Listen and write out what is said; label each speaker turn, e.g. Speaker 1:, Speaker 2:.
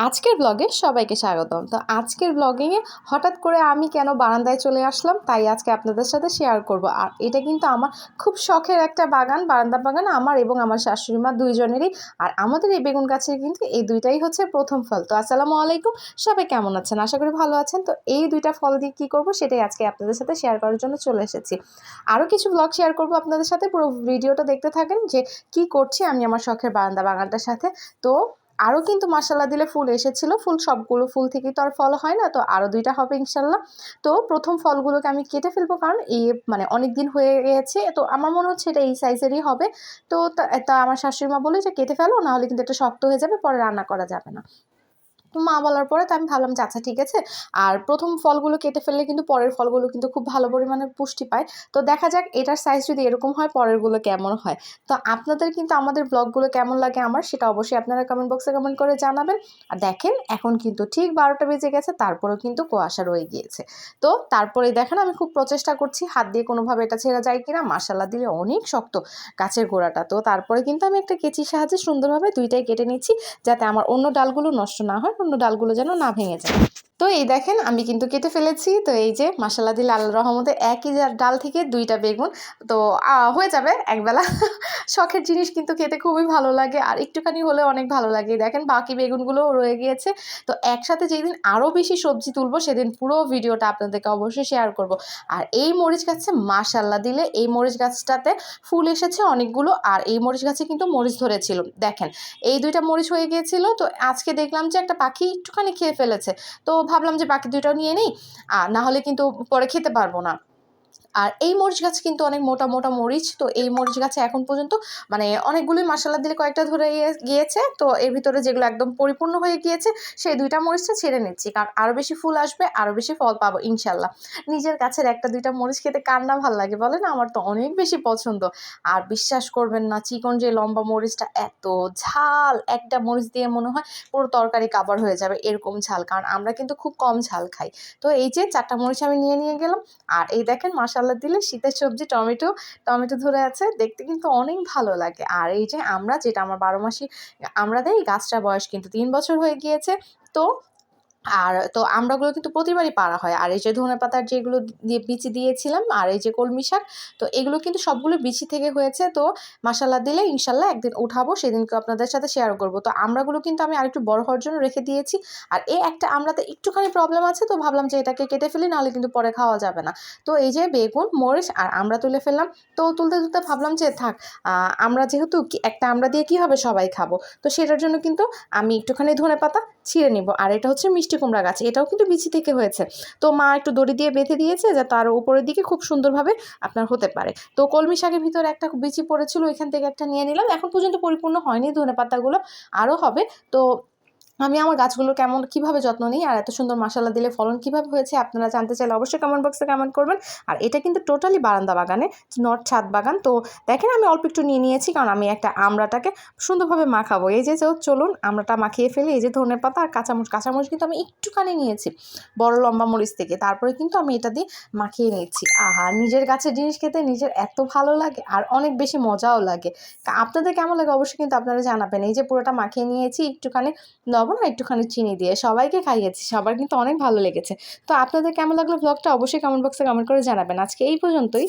Speaker 1: আজকের ব্লগে সবাইকে স্বাগতম। তো আজকের ব্লগিংয়ে হঠাৎ করে আমি কেন বারান্দায় চলে আসলাম তাই আজকে আপনাদের সাথে শেয়ার করব। আর এটা কিন্তু আমার খুব শখের একটা বাগান, বারান্দা বাগান আমার এবং আমার শাশুড়ি মা দুইজনেরই। আর আমাদের এই বেগুন গাছের কিন্তু এই দুইটাই হচ্ছে প্রথম ফল। তো আসসালামু আলাইকুম, সবাই কেমন আছেন? আশা করি ভালো আছেন। তো এই দুইটা ফল দিয়ে কী করব সেটাই আজকে আপনাদের সাথে শেয়ার করার জন্য চলে এসেছি। আরও কিছু ব্লগ শেয়ার করব আপনাদের সাথে, পুরো ভিডিওটা দেখতে থাকেন যে কি করছি আমি আমার শখের বারান্দা বাগানটার সাথে। তো আরও কিন্তু মাশাআল্লাহ দিলে ফুল এসেছিলো, সবগুলো ফুল থেকেই তো আর ফল হয় না, তো আরও দুইটা হবে ইনশাল্লাহ। তো প্রথম ফলগুলোকে আমি কেটে ফেলবো, কারণ এই মানে অনেক দিন হয়ে গিয়েছে, তো আমার মনে হচ্ছে এটা এই সাইজেরই হবে। তো তা আমার শাশুড়ি মা বলে যে কেটে ফেলো, নাহলে কিন্তু এটা শক্ত হয়ে যাবে, পরে রান্না করা যাবে না। তো মা বলার পরে তো আমি ভাবলাম যে আচ্ছা ঠিক আছে। আর প্রথম ফলগুলো কেটে ফেললে কিন্তু পরের ফলগুলো কিন্তু খুব ভালো পরিমাণে পুষ্টি পায়। তো দেখা যাক এটার সাইজ যদি এরকম হয় পরেরগুলো কেমন হয়। তো আপনাদের কিন্তু আমাদের ব্লগগুলো কেমন লাগে আমার সেটা অবশ্যই আপনারা কমেন্ট বক্সে কমেন্ট করে জানাবেন। আর দেখেন এখন কিন্তু ঠিক 12টা বেজে গেছে, তারপরেও কিন্তু কুয়াশা রয়ে গিয়েছে। তো তারপরে দেখেন আমি খুব প্রচেষ্টা করছি হাত দিয়ে কোনোভাবে এটা ছেঁড়া যায় কিনা। মাশাআল্লাহ দিলে অনেক শক্ত গাছের গোড়াটা। তো তারপরে কিন্তু আমি একটা কেচির সাহায্যে সুন্দরভাবে দুইটাই কেটে নিচ্ছি, যাতে আমার অন্য ডালগুলো নষ্ট না হয়, অন্য ডালগুলো যেন না ভেঙে যায়। তো এই দেখেন আমি কিন্তু কেটে ফেলেছি। তো এই যে মাশাআল্লাহ দিলে আল্লাহর রহমতে একই ডাল থেকে দুইটা বেগুন, তো হয়ে যাবে একবেলা। শখের জিনিস কিন্তু খেতে খুবই ভালো লাগে, আর একটুখানি হলেও অনেক ভালো লাগে। দেখেন বাকি বেগুনগুলোও রয়ে গিয়েছে। তো একসাথে যেদিন আরও বেশি সবজি তুলবো সেদিন পুরো ভিডিওটা আপনাদেরকে অবশ্যই শেয়ার করব। আর এই মরিচ গাছে মাশাআল্লাহ দিলে এই মরিচ গাছটাতে ফুল এসেছে অনেকগুলো, আর এই মরিচ গাছে কিন্তু মরিচ ধরেছিল। দেখেন এই দুইটা মরিচ হয়ে গিয়েছিল, তো আজকে দেখলাম যে একটা পাখি একটুখানি খেয়ে ফেলেছে। তো ভাবলাম যে বাকি দুইটাও নিয়ে নিই, না হলে কিন্তু পরে খেতে পারবো না। আর এই মরিচ গাছ কিন্তু অনেক মোটা মোটা মরিচ। তো এই মরিচ গাছে এখন পর্যন্ত মানে অনেকগুলোই মাশাআল্লাহ দিলে কয়েকটা ধরে গিয়েছে। তো এর ভিতরে যেগুলো একদম পরিপূর্ণ হয়ে গিয়েছে সেই দুইটা মরিচটা ছেড়ে নিচ্ছি, কারণ আরও বেশি ফুল আসবে, আরও বেশি ফল পাবো ইনশাল্লাহ। নিজের গাছের একটা দুইটা মরিচ খেতে কার না ভালো লাগে বলেন? আমার তো অনেক বেশি পছন্দ। আর বিশ্বাস করবেন না, চিকন যে লম্বা মরিচটা এত ঝাল, একটা মরিচ দিয়ে মনে হয় পুরো তরকারি কাভার হয়ে যাবে এরকম ঝাল, কারণ আমরা কিন্তু খুব কম ঝাল খাই। তো এই যে 4টা মরিচ আমি নিয়ে গেলাম। আর এই দেখেন মাশাআল্লাহ দিলে শীতের সবজি টমেটো ধরে আছে, দেখতে কিন্তু অনেক ভালো লাগে। আর এই যে আমরা, যেটা আমার 12 মাসি আমরা দেয়, গাছটার বয়স কিন্তু 3 বছর হয়ে গিয়েছে। তো তো আমড়াগুলো কিন্তু প্রতিবারই পাড়া হয়। আর এই যে ধনেপাতার যেগুলো বিচি দিয়েছিলাম, আর এই যে কলমি শাক, তো এগুলো কিন্তু সবগুলো বিচি থেকে হয়েছে। তো মাশাআল্লাহ দিলে ইনশাল্লাহ একদিন উঠাবো, সেদিনকে আপনাদের সাথে শেয়ার করব। তো আমড়াগুলো কিন্তু আমি আরেকটু বড় হওয়ার জন্য রেখে দিয়েছি। আর এই একটা আমড়াতে একটুখানি প্রবলেম আছে, তো ভাবলাম যে এটাকে কেটে ফেলি, নাহলে কিন্তু পরে খাওয়া যাবে না। তো এই যে বেগুন, মরিচ আর আমড়া তুলে ফেললাম। তো তুলতে ভাবলাম যে থাক, আমরা যেহেতু একটা আমড়া দিয়ে কী হবে, সবাই খাবো। তো সেটার জন্য কিন্তু আমি একটুখানি ধনেপাতা ছিঁড়ে নিব। আর এটা হচ্ছে মিষ্টি কুমড়া গাছ, এটাও কিন্তু বিচি থেকে হয়েছে। তো মা একটু দড়ি দিয়ে বেঁধে দিয়েছে, যাতে তার উপরের দিকে খুব সুন্দরভাবে আপনার হতে পারে। তো কলমি শাকের ভিতরে একটা বিচি পড়েছিল, এখান থেকে একটা নিয়ে নিলাম। এখন পর্যন্ত পরিপূর্ণ হয়নি ধনেপাতাগুলো, আরও হবে। তো আমি আমার গাছগুলো কিভাবে যত্ন নিই, আর এত সুন্দর মাশাআল্লাহ দিলে ফলন কিভাবে হয়েছে আপনারা জানতে চাইলে অবশ্যই কমেন্ট বক্সে কমেন্ট করবেন। আর এটা কিন্তু টোটালি বারান্দা বাগানে, নট ছাদ বাগান। তো দেখেন আমি অল্প একটু নিয়েছি, কারণ আমি একটা আমড়াটাকে সুন্দরভাবে মাখাবো। এই যে চলুন আমড়াটা মাখিয়ে ফেলি। এই যে ধনেপাতা আর কাঁচামরিচ কিন্তু আমি একটুখানি নিয়েছি বড় লম্বা মরিচ থেকে, তারপরে কিন্তু আমি এটা দিয়ে মাখিয়ে নিচ্ছি। আহা, নিজের গাছের জিনিস খেতে নিজের এত ভালো লাগে, আর অনেক বেশি মজাও লাগে। আপনাদের কেমন লাগে অবশ্যই কিন্তু আপনারা জানাবেন। এই যে পুরোটা মাখিয়ে নিয়েছি একটুখানি লবণ আর একটুখানি চিনি দিয়ে, সবাইকে খাইয়েছি, সবার কিন্তু অনেক ভালো লেগেছে। তো আপনাদের কেমন লাগলো ব্লগটা অবশ্যই কমেন্ট বক্সে কমেন্ট করে জানাবেন। আজকে এই পর্যন্তই।